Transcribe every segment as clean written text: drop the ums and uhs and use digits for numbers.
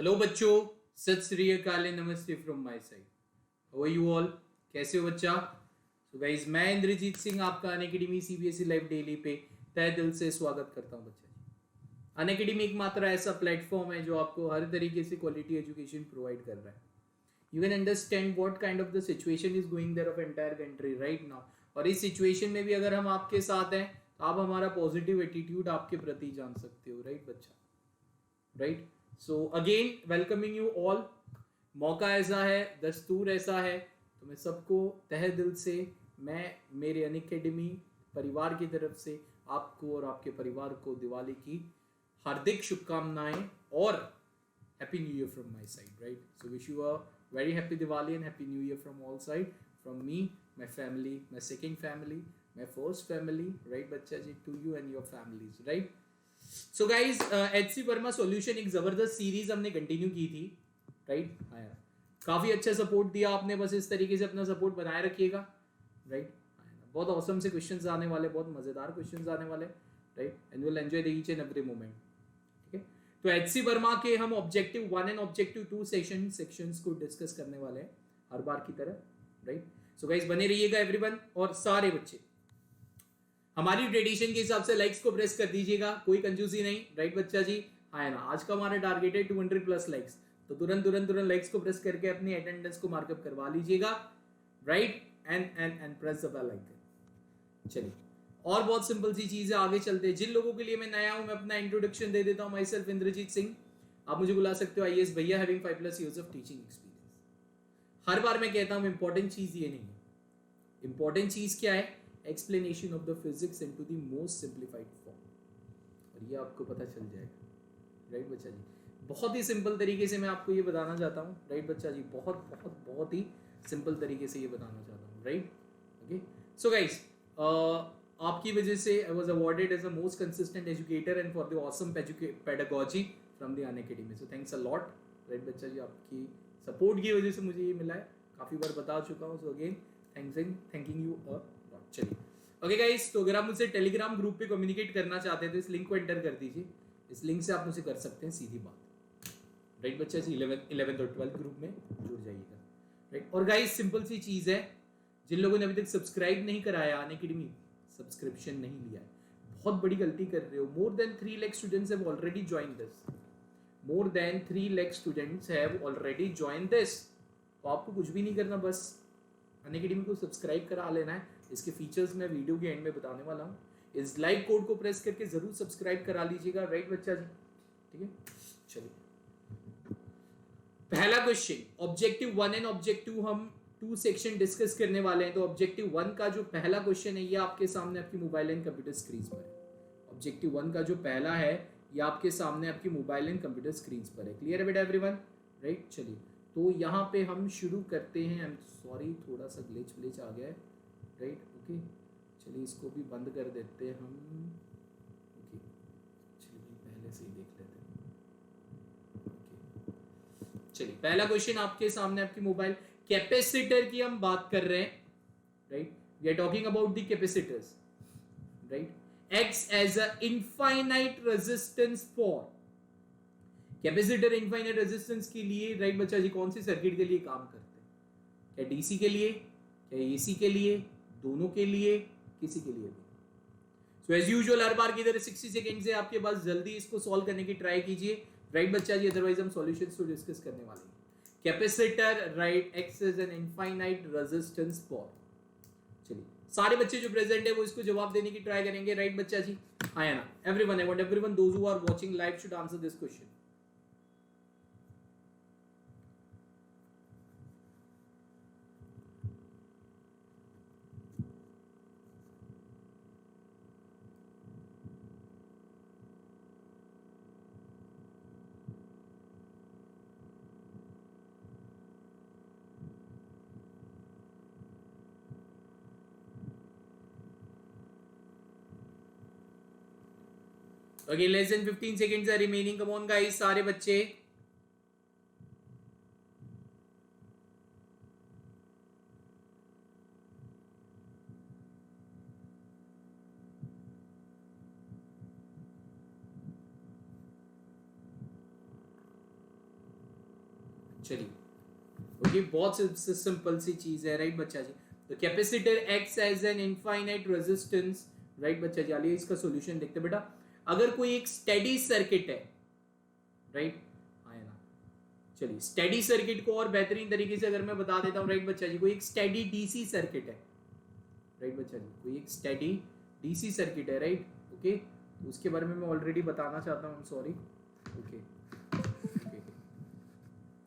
Hello बच्चों, सत श्री अकाल, नमस्ते from my side. How are you all? कैसे हो बच्चा? सो गाइस, मैं इंद्रजीत सिंह आपका अनअकैडमी सीबीएसई लाइव डेली पे तहे दिल से स्वागत करता हूं बच्चा जी। अनअकैडमी एक मात्र ऐसा प्लेटफॉर्म है जो आपको हर तरीके से क्वालिटी एजुकेशन प्रोवाइड कर रहा है। You can understand what kind of the situation is going there of entire country right now. और इस सिचुएशन में भी अगर हम आपके साथ हैं तो आप हमारा पॉजिटिव एटीट्यूड आपके प्रति जान सकते हो, राइट बच्चा? Right. So again welcoming you all. मौका ऐसा है, दस्तूर ऐसा है, तो मैं सबको तहे दिल से, मैं मेरे अनअकैडमी परिवार की तरफ से आपको और आपके परिवार को दिवाली की हार्दिक शुभकामनाएं और happy new year from my side, right? So wish you a very happy Diwali and happy new year from all side, from me, my family, my second family, my first family, right बच्चा जी, to you and your families, right? So guys, HC Verma solution एक जबरदस्त series हमने continue की थी, right? काफी अच्छा support दिया आपने, बस इस तरीके से अपना सपोर्ट बनाए रखिएगा, राइट? बहुत औसम से क्वेश्चंस आने वाले, बहुत मजेदार क्वेश्चंस आने वाले, right? And will enjoy the each and every moment, ठीक है? तो एचसी वर्मा के हम ऑब्जेक्टिव 1 एंड ऑब्जेक्टिव 2 सेक्शंस को डिस्कस करने वाले हैं हर बार की तरह, राइट? सो गाइज बने रहिएगा एवरीवन, और सारे बच्चे हमारी ट्रेडिशन के हिसाब से लाइक्स को प्रेस कर दीजिएगा, कोई कंजूसी नहीं, राइट बच्चा जी? हाँ ना, आज का हमारा टारगेट है 200 प्लस लाइक्स, तो तुरंत तुरंत तुरंत लाइक्स को प्रेस करके अपनी अटेंडेंस को मार्कअप करवा लीजिएगा, right? And press the bell icon. चलिए, और बहुत सिंपल सी चीज है, आगे चलते हैं। जिन लोगों के लिए मैं नया हूं, मैं अपना इंट्रोडक्शन दे देता हूं। माई सेल्फ इंद्रजीत सिंह, आप मुझे बुला सकते हो आईएएस भैया, having 5+ years of teaching experience. हर बार मैं कहता हूं इंपॉर्टेंट चीज ये नहीं है। इंपॉर्टेंट चीज क्या है? Explanation of the physics into the most simplified form, और ये आपको पता चल जाएगा, राइट बच्चा जी? बहुत ही सिंपल तरीके से मैं आपको ये बताना चाहता हूँ, राइट बच्चा जी? बहुत बहुत बहुत ही सिंपल तरीके से ये बताना चाहता हूँ, राइट? ओके, सो गाइस, आपकी वजह से I was awarded as the most consistent educator and for the awesome pedagogy from the Unacademy. So thanks a lot, right बच्चा जी? आपकी सपोर्ट की वजह से मुझे ये मिला है, काफी बार बता चुका हूँ। So again thanking you a lot. चलिए, ओके गाइस, तो अगर आप मुझसे टेलीग्राम ग्रुप पे कम्युनिकेट करना चाहते हैं तो इस लिंक को एंटर कर दीजिए। इस लिंक से आप मुझे कर सकते हैं सीधी बात, राइट बच्चा जी? 11th और 12th ग्रुप में जुड़ जाइएगा, राइट? और गाइस, सिंपल सी चीज है, जिन लोगों ने अभी तक सब्सक्राइब नहीं कराया, अनअकैडमी सब्सक्रिप्शन नहीं लिया है, बहुत बड़ी गलती कर रहे हो। More than 3 lakh students have already join this. More than 3 lakh students have already join this. तो आपको कुछ भी नहीं करना, बस अनअकैडमी को सब्सक्राइब करा लेना है। इसके फीचर्स मैं वीडियो के एंड में बताने वाला हूँ। इस लाइव कोड को प्रेस करके जरूर सब्सक्राइब करा लीजिएगा, राइट बच्चा जी? ठीक है, चलिए, पहला क्वेश्चन, ऑब्जेक्टिव 1 एंड ऑब्जेक्टिव हम 2 सेक्शन डिस्कस करने वाले हैं। तो ऑब्जेक्टिव 1 का जो पहला क्वेश्चन है ये आपके सामने आपकी मोबाइल एंड कंप्यूटर स्क्रीन पर है। ऑब्जेक्टिव 1 का जो पहला है ये आपके सामने आपकी मोबाइल एंड कंप्यूटर स्क्रीन पर है। क्लियर है बेटा एवरीवन? राइट, चलिए, तो यहाँ पे हम शुरू करते हैं। आई एम सॉरी, थोड़ा सा ग्लिच आ गया है, राइट? ओके, चलिए इसको भी बंद कर देते हैं हम। ओके, चलिए पहले से ही देख लेते हैं। चलिए, पहला क्वेश्चन आपके सामने आपकी मोबाइल, कैपेसिटर की हम बात कर रहे हैं, right? We are talking about the capacitors, right? Acts as a infinite resistance for. Capacitor infinite resistance के लिए, राइट बच्चा जी, कौन सी सर्किट के लिए काम करते हैं? क्या डीसी के लिए, क्या एसी के लिए, दोनों के लिए, किसी के लिए भी? सो एज यूजुअल हर बार की तरह 60 सेकंड से आपके पास, जल्दी इसको सॉल्व करने की ट्राई कीजिए, राइट बच्चा जी? अदरवाइज हम सॉल्यूशंस को डिस्कस करने वाले हैं। Capacitor, right, acts as an infinite resistance for. चलिए, सारे बच्चे जो प्रेजेंट है वो इसको जवाब देने की ट्राई करेंगे, राइट बच्चा जी? आया ना? Everyone, I want everyone, those who are watching live should answer this question. Okay, less than 15 seconds are remaining. Come on guys, सारे बच्चे। चलिए ओके, बहुत सिंपल सी चीज है, राइट बच्चा जी। तो capacitor acts as an infinite resistance, right बच्चा जी। आइए इसका सॉल्यूशन देखते हैं बेटा। अगर कोई एक स्टेडी सर्किट है, राइट आया ना, चलिए स्टेडी सर्किट को और बेहतरीन तरीके से अगर मैं बता देता हूँ, राइट बच्चा जी, कोई एक स्टेडी डीसी सर्किट है, राइट बच्चा जी, कोई एक स्टेडी डीसी सर्किट है, राइट ओके। तो उसके बारे में मैं ऑलरेडी बताना चाहता हूँ, सॉरी ओके।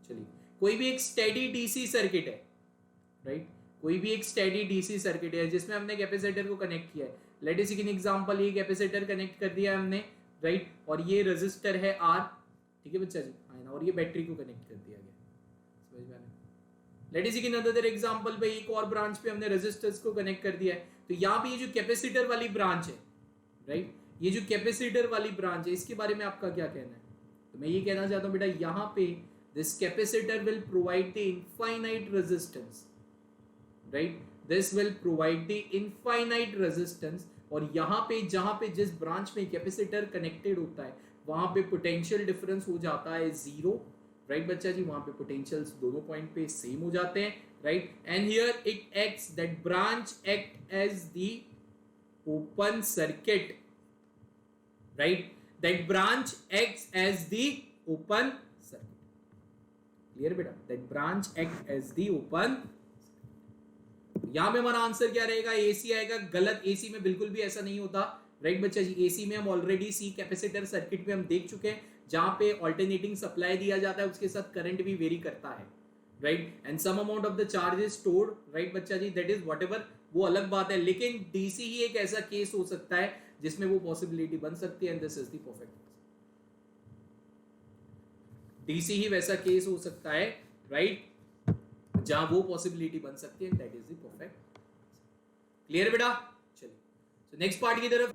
चलिए कोई भी एक स्टेडी डीसी सर्किट है, राइट, कोई भी एक स्टेडी डीसी सर्किट है जिसमें हमने कैपेसिटर को कनेक्ट किया है। Let us take an example, ये कैपेसिटर कनेक्ट कर दिया हमने, राइट, और ये रेजिस्टर है आर, ठीक है बच्चा जी, है ना, और ये बैटरी को कनेक्ट कर दिया गया, समझ में आया। Let us take another example, भाई एक और ब्रांच पे हमने रेजिस्टर्स को कनेक्ट कर दिया है। तो यहाँ पे ये जो कैपेसिटर वाली ब्रांच है, राइट, ये जो कैपेसिटर वाली ब्रांच है, इसके बारे में आपका क्या कहना है? तो मैं ये कहना चाहता हूँ बेटा, यहाँ पे this capacitor will provide the infinite resistance, right, this will provide the infinite resistance। और यहाँ पे जहां पे जिस ब्रांच में कैपेसिटर कनेक्टेड होता है वहां पे पोटेंशियल डिफरेंस हो जाता है जीरो, राइट बच्चा जी, वहां पे पोटेंशियल्स दोनों पॉइंट पे सेम हो जाते हैं, right. And here it acts, that branch act as the open circuit, right, that branch acts as the open circuit. Clear बेटा, that branch act as the open. यहां पे हमारा आंसर क्या रहेगा? एसी आएगा। गलत, एसी में बिल्कुल भी ऐसा नहीं होता, राइट बच्चा जी। एसी में हम ऑलरेडी सी कैपेसिटर सर्किट में हम देख चुके हैं, जहां पे ऑल्टरनेटिंग सप्लाई दिया जाता है, उसके साथ करंट भी वेरी करता है, right, and some amount of the charge is stored, right बच्चा जी, दैट इज व्हाटएवर, वो अलग बात है। लेकिन डीसी ही एक ऐसा केस हो सकता है जिसमें वो पॉसिबिलिटी बन सकती है, and this is the perfect. DC ही वैसा केस हो सकता है, राइट, जहां वो पॉसिबिलिटी बन सकती है, that is the perfect. Clear बेटा? चलिए सो नेक्स्ट पार्ट की तरफ।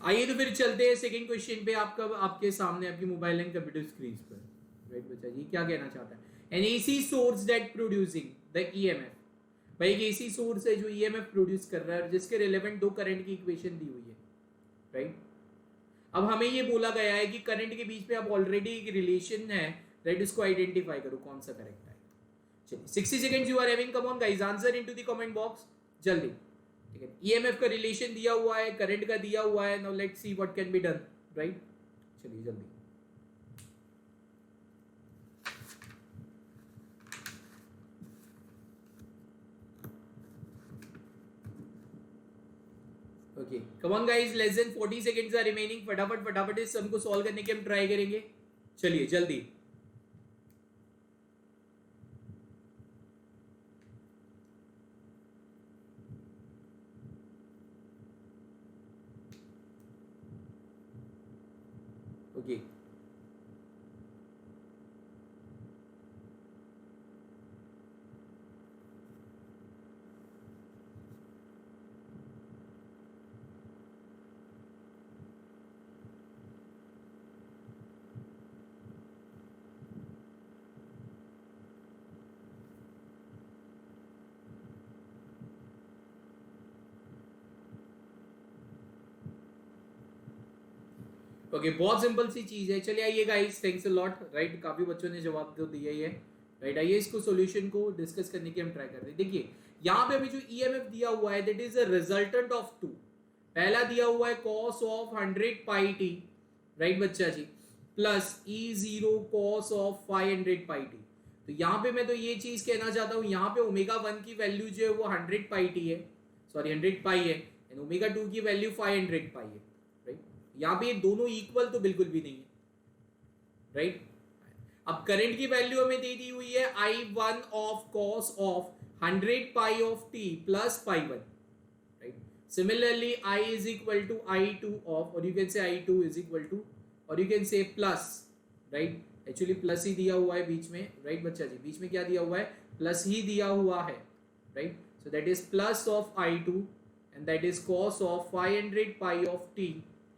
आइए तो फिर चलते हैं सेकंड क्वेश्चन पे। आपका आपके सामने आपकी मोबाइल एंड कंप्यूटर स्क्रीन पर, राइट बच्चा जी, क्या कहना चाहता है? N AC source that producing the EMF, भाई एक एसी सोर्स है जो ईएमएफ प्रोड्यूस कर रहा है, जिसके रिलेवेंट दो करंट की इक्वेशन दी हुई है, राइट। अब हमें ये बोला गया है कि करंट के बीच में अब ऑलरेडी एक रिलेशन है, राइट, इसको आइडेंटिफाई करो कौन सा करेक्ट है। चलिए 60 seconds you are having, come on guys, answer into the comment box जल्दी, ठीक है। ईएमएफ का रिलेशन दिया हुआ है, करंट का दिया हुआ है, now let's see what can be done, right. चलिए जल्दी। Okay come on guys, less than 40 seconds are remaining. फटाफट फटाफट इस सम को सॉल्व करने की हम ट्राई करेंगे। चलिए जल्दी। ओके ओके बहुत सिंपल सी चीज है। चलिए आइए guys, thanks a lot, right, काफी बच्चों ने जवाब तो दिया ही है, राइट। आइए इसको सॉल्यूशन को डिस्कस करने की हम ट्राई करते हैं। देखिए यहाँ पे अभी जो ईएमएफ दिया हुआ है, that is a resultant of two. पहला दिया हुआ है cos of 100 pi t, right बच्चा जी, plus E0 cos of 500 pi t. तो यहाँ पे मैं तो ये चीज कहना चाहता हूँ, यहाँ पे ओमेगा 1 की वैल्यू जो है वो 100 पाई टी है, सॉरी 100 पाई है, एंड ओमेगा 2 की वैल्यू 500 पाई है, राइट। यहाँ पे ये दोनों इक्वल तो बिल्कुल भी नहीं है, राइट। अब करंट की वैल्यू हमें दे दी हुई है I1 of cos of 100 pi of t plus pi 1, right? Similarly, I is equal to I2 of, or you can say I2 is equal to, or you can say plus, right? Actually plus ही दिया हुआ है बीच में, right बच्चा जी, बीच में क्या दिया हुआ है? प्लस ही दिया हुआ है, right? So that is plus of I2 and that is cos of 500 pi of t,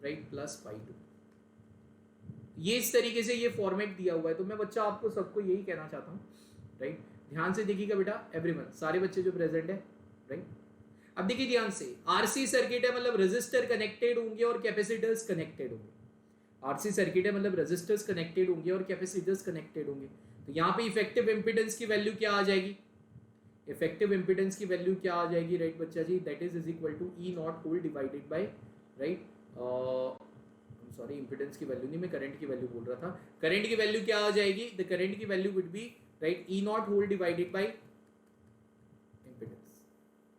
right? Plus pi 2। ये इस तरीके से ये फॉर्मेट दिया हुआ है। तो मैं बच्चा आपको सबको यही कहना चाहता हूँ, राइट। ध्यान से देखिएगा बेटा, एवरीवन, सारे बच्चे जो प्रेजेंट है, राइट। अब देखिए ध्यान से, आरसी सर्किट है मतलब रेजिस्टर कनेक्टेड होंगे और कैपेसिटर्स कनेक्टेड होंगे। आरसी सर्किट है मतलब रेजिस्टर्स कनेक्टेड होंगे और कैपेसिटर्स कनेक्टेड होंगे। तो यहाँ पे इफेक्टिव इंपीडेंस की वैल्यू क्या आ जाएगी? इफेक्टिव इंपीडेंस की वैल्यू क्या आ जाएगी राइट बच्चा जी? That is equal to E not whole divided by right, sorry impedance की वैल्यू नहीं, मैं करंट की वैल्यू बोल रहा था। करंट की वैल्यू क्या आ जाएगी? द करंट की value would be right E not whole divided by impedance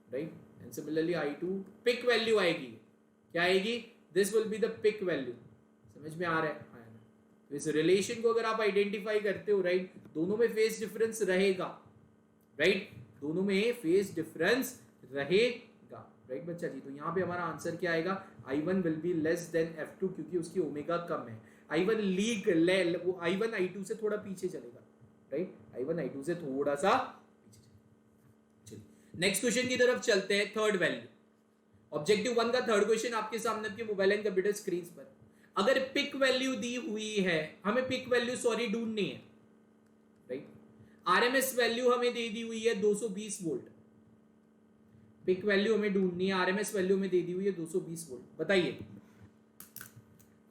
right. And similarly I2 peak value आएगी, क्या आएगी? This will be the peak value. समझ में आ रहा है? तो इस रिलेशन को अगर आप आइडेंटिफाई करते हो राइट, दोनों में फेज डिफरेंस रहेगा राइट, दोनों में फेज डिफरेंस रहेगा राइट बच्चा जी। तो यहाँ पे हमारा आंसर क्या आएगा? I1 will be less than F2 क्योंकि उसकी ओमेगा कम है। I1 लीग वो I1 I2 से थोड़ा पीछे चलेगा राइट, I1 I2 से थोड़ा सा पीछे चलेगा। चलिए नेक्स्ट क्वेश्चन की तरफ चलते हैं। थर्ड वैल्यू, ऑब्जेक्टिव 1 का थर्ड क्वेश्चन आपके सामने आपके मोबाइल एंड कंप्यूटर स्क्रीन पर। अगर पिक वैल्यू दी हुई है, हमें पिक वैल्यू सॉरी ढूंढनी है राइट। आरएमएस वैल्यू हमें दे दी हुई है 220 वोल्ट। पिक वैल्यू हमें ढूंढनी है, आरएमएस वैल्यू हमें दे दी हुई है 220 वोल्ट। बताइए,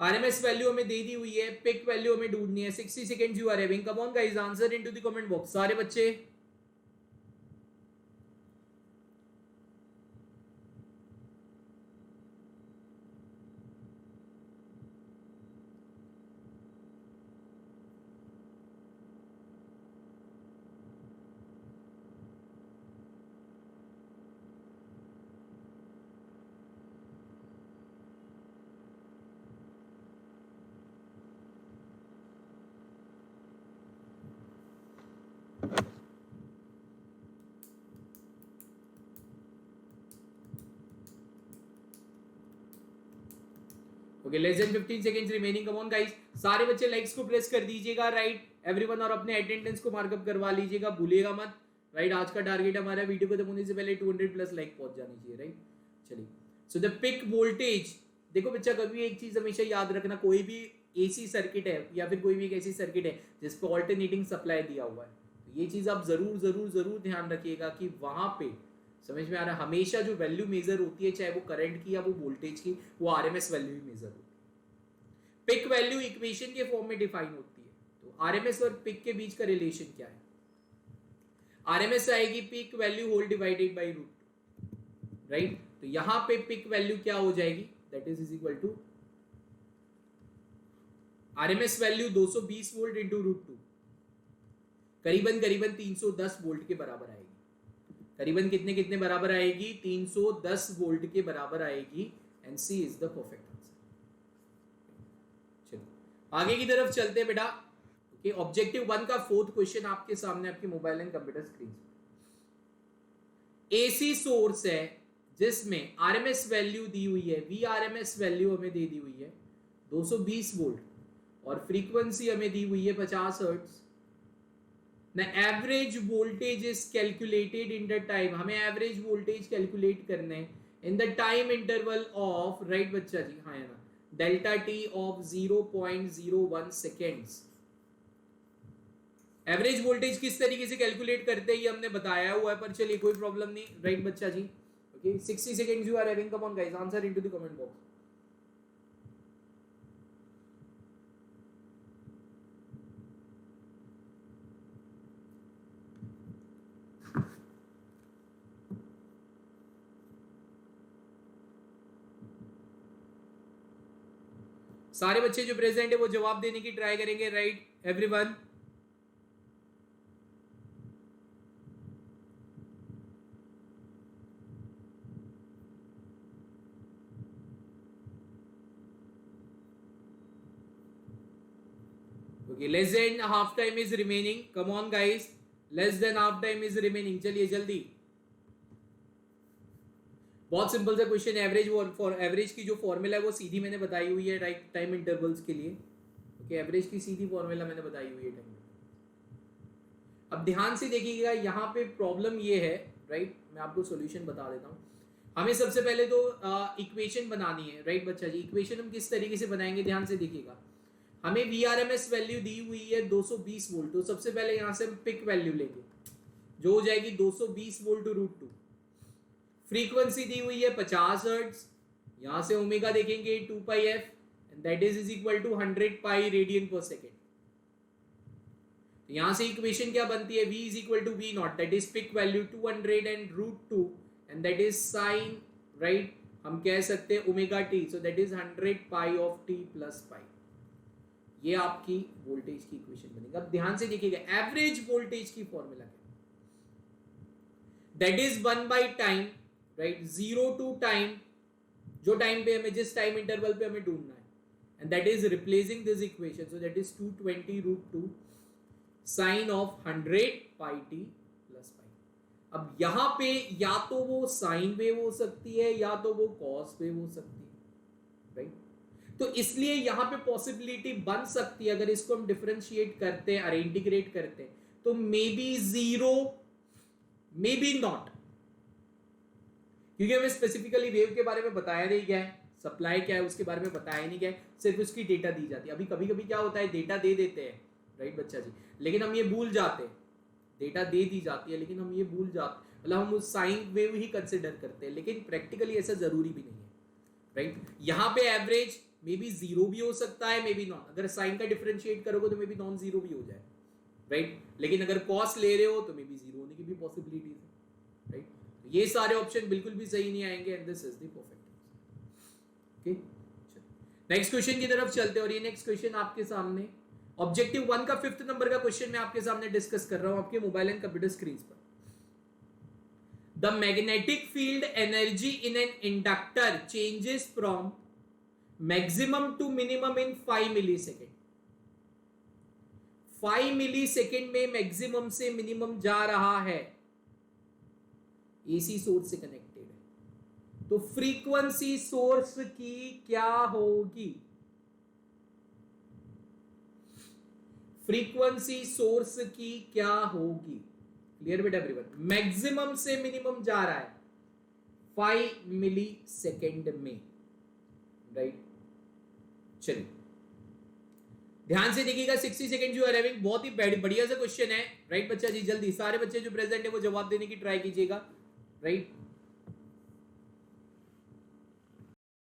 आरएमएस वैल्यू हमें दे दी हुई है, पिक वैल्यू हमें ढूंढनी है। 60 seconds you are having, come on guys, answer into the comment box सारे बच्चे। Okay, less than 15 seconds remaining, come on guys, सारे बच्चे लाइक्स को प्रेस कर दीजिएगा राइट एवरीवन, और अपने अटेंडेंस को मार्कअप करवा लीजिएगा, भूलिएगा मत राइट। आज का टारगेट हमारा वीडियो खत्म होने से पहले 200 प्लस लाइक पहुंच जानी चाहिए राइट। चलिए, सो द पिक वोल्टेज, देखो बच्चा कभी एक चीज हमेशा याद रखना, कोई भी एसी सर्किट है या फिर कोई भी एक ऐसी सर्किट है जिस पे ऑल्टरनेटिंग सप्लाई दिया हुआ है, तो ये चीज आप जरूर जरूर जरूर ध्यान रखिएगा कि वहां पे समझ में आ रहा है, हमेशा जो वैल्यू मेजर होती है चाहे वो करंट की या वो वोल्टेज की, वो आरएमएस वैल्यू ही मेजर होती है। पिक वैल्यू इक्वेशन के फॉर्म में डिफाइन होती है। तो आरएमएस और पिक के बीच का रिलेशन क्या है? आरएमएस आएगी peak value whole divided by root right. तो यहां पे पिक वैल्यू क्या हो जाएगी? That is equal to RMS value 220 volt into root 2, करीबन करीबन 310 वोल्ट के बराबर आएगी। करीबन कितने कितने बराबर आएगी? 310 वोल्ट के बराबर आएगी। And C is the perfect answer. चलिए आगे की तरफ चलते हैं बेटा। ओके, ऑब्जेक्टिव 1 का फोर्थ क्वेश्चन आपके सामने आपके मोबाइल एंड कंप्यूटर स्क्रीन पर। एसी सोर्स है जिसमें आरएमएस वैल्यू दी हुई है, वी आरएमएस वैल्यू हमें दे दी हुई है 220 वोल्ट और फ्रीक्वेंसी हमें दी हुई है 50 हर्ट्ज। ना average voltage is calculated in the time, हमें एवरेज वोल्टेज कैलकुलेट करने in the time interval of right बच्चा जी, हाँ है ना, delta T of 0.01 seconds. Average voltage किस तरीके से कैलकुलेट करते हैं ये हमने बताया हुआ है, पर चलिए कोई प्रॉब्लम नहीं राइट बच्चा जी। Okay, 60 seconds you are having, come on guys, answer into the comment box. सारे बच्चे जो प्रेजेंट है वो जवाब देने की ट्राई करेंगे right everyone. Okay, less than half time is remaining. Come on guys, less than half time is remaining. चलिए जल्दी, बहुत सिंपल सा क्वेश्चन। एवरेज फॉर एवरेज की जो फॉर्मूला है वो सीधी मैंने बताई हुई है राइट टाइम इंटरवल्स के लिए। ओके, एवरेज की सीधी फॉर्मूला मैंने बताई हुई है टाइम। अब ध्यान से देखिएगा, यहाँ पे प्रॉब्लम ये है राइट, मैं आपको सॉल्यूशन बता देता हूँ। हमें सबसे पहले तो इक्वेशन बनानी है राइट बच्चा जी। इक्वेशन हम किस तरीके से बनाएंगे, ध्यान से देखिएगा। हमें वीआरएमएस वैल्यू दी हुई है 220 वोल्ट, तो सबसे पहले यहाँ से हम पिक वैल्यू लेंगे जो हो जाएगी 220 वोल्ट रूट 2। फ्रीक्वेंसी दी हुई है 50 हर्ट्ज, यहां से ओमेगा देखेंगे 2 pi f and that is equal to 100 pi radian per second. तो यहां से इक्वेशन क्या बनती है, v is equal to V not that is peak value 200 and root 2 and that is sine, right, हम कह सकते हैं omega t, so that is 100 pi of t plus pi. ये आपकी वोल्टेज की इक्वेशन बनेगी। अब ध्यान से देखिएगा एवरेज वोल्टेज की फॉर्मूला क्या, that is 1 by time, right, 0 to time, जो टाइम पे हमें जिस टाइम इंटरवल पे हमें ढूंढना है, and that is replacing this equation, so that is 220 root 2 sine of 100 pi T plus pi. अब यहां पे या तो वो साइन वेव हो सकती है या तो वो कॉस वेव हो सकती है, राइट। तो इसलिए यहां पे पॉसिबिलिटी बन सकती है, अगर इसको हम डिफरेंशिएट करते हैं और इंटीग्रेट करते हैं, तो may be zero, may be not, क्योंकि हमें स्पेसिफिकली वेव के बारे में बताया नहीं गया है, सप्लाई क्या है उसके बारे में बताया नहीं गया है, सिर्फ उसकी डेटा दी जाती है। अभी कभी कभी क्या होता है, डेटा दे देते हैं, राइट बच्चा जी, लेकिन हम ये भूल जाते हैं, डेटा दे दी जाती है लेकिन हम ये भूल जाते, मतलब हम उस साइन वेव ही कंसिडर करते हैं, लेकिन प्रैक्टिकली ऐसा जरूरी भी नहीं है, राइट। यहां पे एवरेज मे बी जीरो भी हो सकता है, मे बी नॉट, अगर साइन का डिफरेंशिएट करोगे तो मे बी नॉन जीरो भी हो जाए, राइट, लेकिन अगर कॉस ले रहे हो तो मे बी जीरो होने की भी पॉसिबिलिटीज है, राइट। ये सारे ऑप्शन बिल्कुल भी सही नहीं आएंगे and this is the perfect answer. Okay, next question की तरफ चलते हैं, और ये नेक्स्ट क्वेश्चन आपके सामने ऑब्जेक्टिव 1 का 5th नंबर का क्वेश्चन मैं आपके सामने डिस्कस कर रहा हूं आपके मोबाइल एंड कंप्यूटर स्क्रीन पर। The magnetic field energy in an inductor changes from maximum to minimum in 5 millisecond. 5 millisecond में मैक्सिमम से मिनिमम जा रहा है, एसी सोर्स से कनेक्टेड है, तो फ्रीक्वेंसी सोर्स की क्या होगी, फ्रीक्वेंसी सोर्स की क्या होगी, क्लियर बेटा एवरीवन। मैक्सिमम से मिनिमम जा रहा है 5 मिली सेकेंड में, राइट। चलिए ध्यान से देखिएगा, 60 सेकेंड जो अराइविंग, बहुत ही बढ़िया सा क्वेश्चन है, राइट बच्चा जी, जल्दी सारे बच्चे जो प्रेजेंट है वो जवाब देने की ट्राई कीजिएगा, राइट।